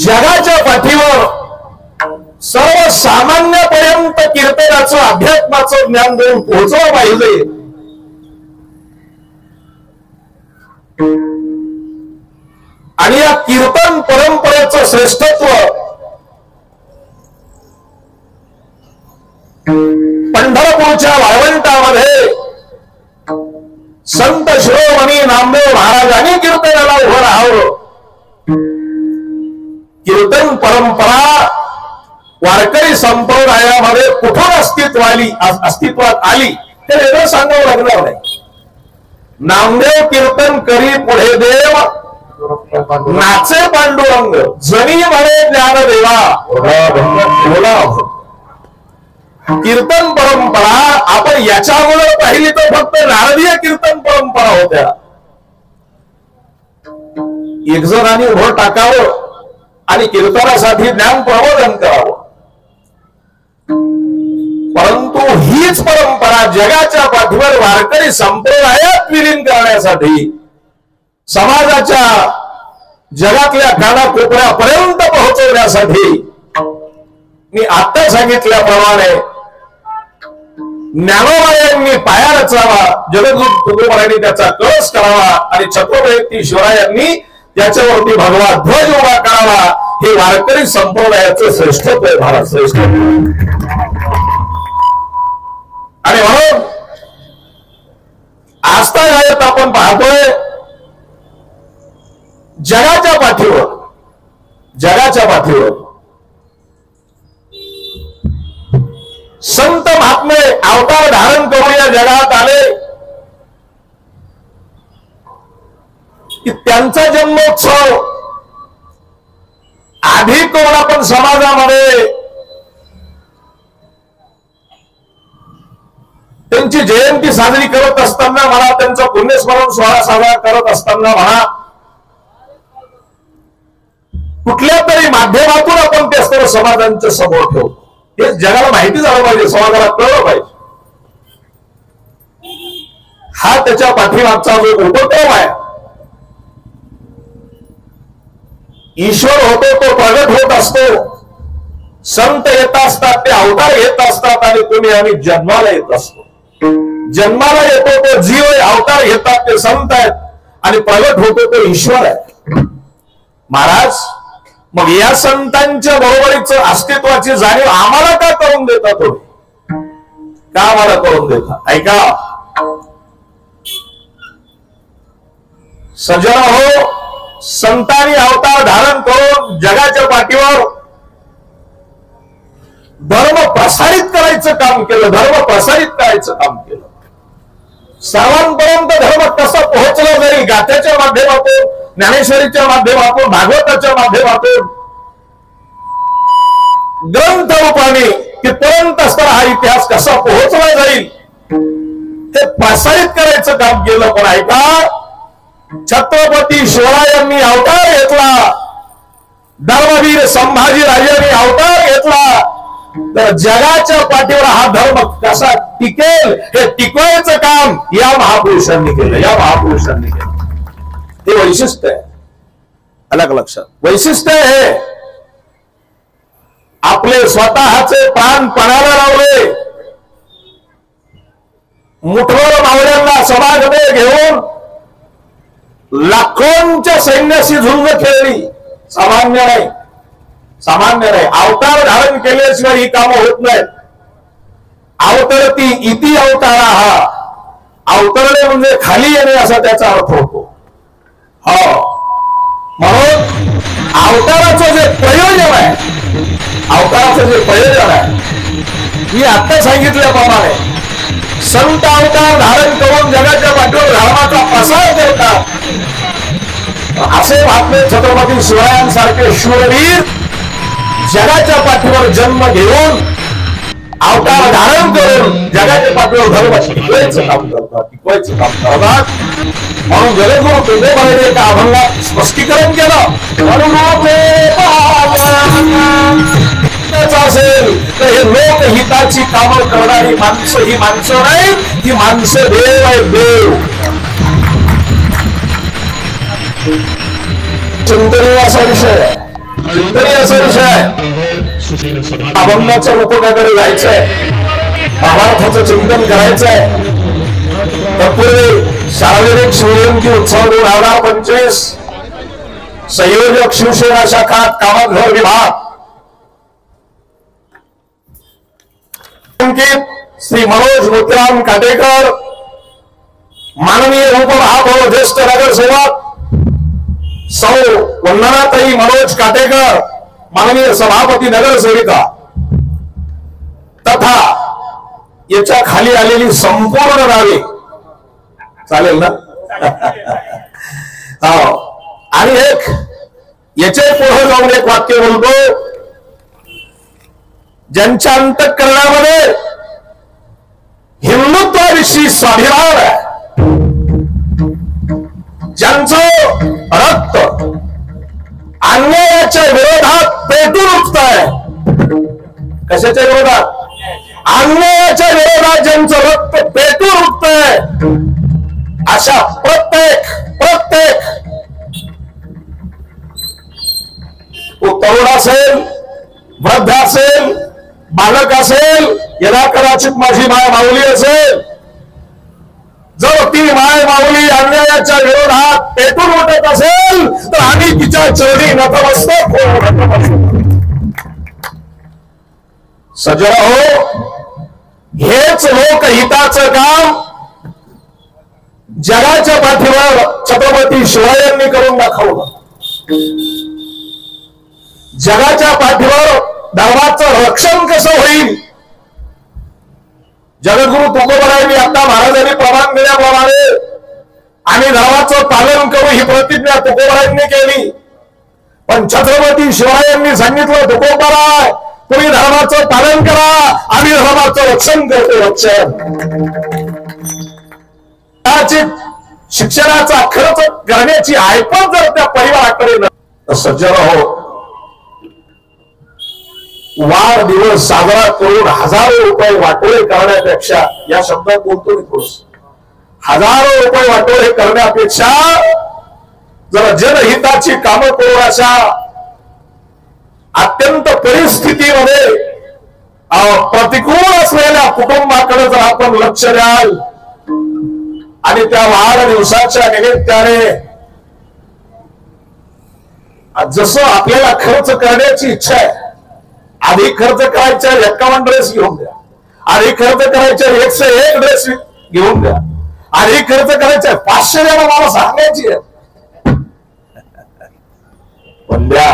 जगाच्या पाठीवर सर्वसामान्यपर्यंत कीर्तनाचं अध्यात्माचं ज्ञान देऊन पोहोचवलं पाहिजे। आणि या कीर्तन परंपरेचं श्रेष्ठत्व पंढरपूरच्या वाळवंटामध्ये संत शिरोमणी नामदेव महाराजांनी कीर्तनाला उभं राहावं। कीर्तन परंपरा वारकरी संप्रदायामध्ये कुठून अस्तित्वात आली ते वेगळं सांगावं लागणार नाही। नामदेव कीर्तन करी पुढे देव नाचे पांडुरंग जनी म्हणे ज्ञानदेवा बोला। कीर्तन परंपरा आपण याच्यामुळे पाहिली तर फक्त नारदीय कीर्तन परंपरा होत्या। एक जणांनी उभं टाकावं आणि कीर्तनासाठी ज्ञान प्रबोधन करावं, परंतु हीच परंपरा जगाच्या पाठीवर वारकरी संप्रदायात विलीन करण्यासाठी समाजाच्या जगातल्या कानाकोपऱ्यापर्यंत पोहोचवण्यासाठी मी आता सांगितल्याप्रमाणे ज्ञानोबा यांनी पाया रचावा, जगद्गुरु तुकोबारायांनी त्याचा कळस करावा आणि छत्रपती शिवरायांनी त्याच्यावरती भगवा ध्वज उभा करावा। हे वारकरी संप्रदायाचं श्रेष्ठत्व आहे, भारत श्रेष्ठत्व। आणि म्हणून आस्था गायत आपण पाहतोय जगाच्या पाठीवर संत महात्मे अवतार धारण करून या जगात आले की त्यांचा जन्मोत्सव आधी करून आपण समाजामध्ये त्यांची जयंती साजरी करत असताना म्हणा, त्यांचा पुण्यस्मरण सोहळा साजरा करत असताना म्हणा, कुठल्या तरी माध्यमातून आपण ते सर्व समाजांच्या समोर ठेवतो। हे जगाला माहिती झालं पाहिजे, समाजाला कळलं पाहिजे। हा त्याच्या पाठीमागचा जो उपक्रम आहे, ईश्वर होतो तो प्रगट होत असतो, संत येत असतात ते अवतार घेत असतात आणि तुम्ही आम्ही जन्माला येत असतो। जन्माला येतो तो जीव आहे, अवतार घेतात ते संत आहेत आणि प्रगट होतो तो ईश्वर आहे। महाराज मग या संतांच्या बरोबरीचं अस्तित्वाची जाणीव आम्हाला का करून देता? तुम्ही का आम्हाला करून देता? ऐका सजन हो, संतांनी अवतार धारण करून जगाच्या पाठीवर धर्म प्रसारित करायचं काम केलं, धर्म प्रसारित करायचं काम केलं। सर्वांपर्यंत धर्म कसा पोहोचला जाईल, गाथ्याच्या माध्यमातून, ज्ञानेश्वरीच्या माध्यमातून, भागवताच्या माध्यमातून, ग्रंथ रूपाने कितपर्यंत असताना हा इतिहास कसा पोहोचला जाईल ते प्रसारित करायचं काम केलं। पण ऐका, छत्रपती शिवरायांनी अवतार घेतला, धर्मवीर संभाजी राजांनी अवतार घेतला, तर जगाच्या पाठीवर हा धर्म कसा टिकेल हे टिकवायचं काम या महापुरुषांनी केलं, या महापुरुषांनी केलं। हे वैशिष्ट्य आहे, अलग लक्षात वैशिष्ट्य आहे। आपले स्वतःचे प्राण पणाला लावले, मुठभर मावळ्यांना समाजमध्ये घेऊन लाखोंच्या सैन्याशी झुंज खेळली। सामान्य नाही, सामान्य नाही। अवतार धारण केल्याशिवाय ही कामं होत नाहीत। अवतरती इति अवतारा, हा अवतरणे म्हणजे खाली येणे असा त्याचा अर्थ होतो। हो, म्हणून अवताराचं जे प्रयोजन आहे, अवताराचं जे प्रयोजन आहे मी आता सांगितल्याप्रमाणे संत अवतार धारण करून जगाच्या पाठीवर धर्माचा प्रसार करतात। असे महात्मे छत्रपती शिवरायांसारखे शूरवीर जगाच्या पाठीवर जन्म घेऊन अवतार धारण करून जगाच्या पाठीवर धर्म टिकवायचं काम करतात, टिकवायचं काम करतात। म्हणून जगद्गुरु तुकोबारायांनी एका अभंगात स्पष्टीकरण केलं, असेल तर हे लोकहिताची कामं करणारी माणसं ही माणसं नाही, ही माणसं देव आहे, देव। चिंतनीय असा विषय आहे। चिंतनीय असा विषय आहे. अभंगाच्या लोकांकडे जायचंय, भावार्थाचं चिंतन करायचंय. तत्पूर्वी शारीरिक शिवजयंती उत्सव 2025 संयोजक शिवसेना शाखा कामतघर विभाग श्री मनोज मोतीराम काटेकर, माननीय उपमहापौर ज्येष्ठ नगरसेवक सौ वंदनाताई मनोज काटेकर, माननीय सभापती नगरसेविका तथा याच्या खाली आलेली संपूर्ण नावे. चालेल ना? हो. आणि एक याचे पुढे जाऊन एक वाक्य बोलतो, ज्यांच्या अंतःकरणामध्ये हिंदुत्वाविषयी स्वाभिमान आहे, ज्यांचं रक्त अन्यायाच्या विरोधात पेटून उठतंय. कशाच्या विरोधात? अन्यायाच्या विरोधात ज्यांचं रक्त पेटून उठतंय, अशा प्रत्येक तो तरुण असेल, वृद्ध असेल, बालक असेल, याला कदाचित माझी माय माऊली असेल, जर ती माय माऊली अन्यायाच्या विरोधात पेटून उठत असेल तर आम्ही तिच्या चरणी नतमस्तक होऊ. सज्जन हो, हेच लोकहिताचं काम जगाच्या पाठीवर छत्रपती शिवाजींनी करून दाखवलं. जगाच्या पाठीवर धर्माचं रक्षण कसं होईल, जगद्गुरु तुकोबारायांनी आता महाराजांनी प्रमाण दिल्याप्रमाणे आम्ही धर्माचं पालन करू ही प्रतिज्ञा तुकोबारायांनी केली. पण छत्रपती शिवाजींनी सांगितलं, तुकोबाराय तुम्ही धर्माचं पालन करा, आम्ही धर्माचं रक्षण करतो. रक्षण शिक्षणाचा खर्च करण्याची ऐपत जर त्या परिवाराकडे तर सज्जन हो, वाढदिवस साजरा करून हजारो रुपये वाटोळे करण्यापेक्षा, या शब्दात बोलतो मी थोडस, हजारो रुपये वाटोळे करण्यापेक्षा जरा जनहिताची कामं करून अशा अत्यंत परिस्थितीमध्ये प्रतिकूल असलेल्या कुटुंबाकडे जर आपण लक्ष द्याल आणि त्या वाढदिवसाच्या निमित्ताने जसं आपल्याला खर्च करण्याची इच्छा आहे, आधी खर्च करायच्या 51 ड्रेस घेऊन द्या, आधी खर्च करायच्या 101 ड्रेस घेऊन द्या, आधी खर्च करायच्या 500 द्या, मला सांगायची आहे. पण द्या.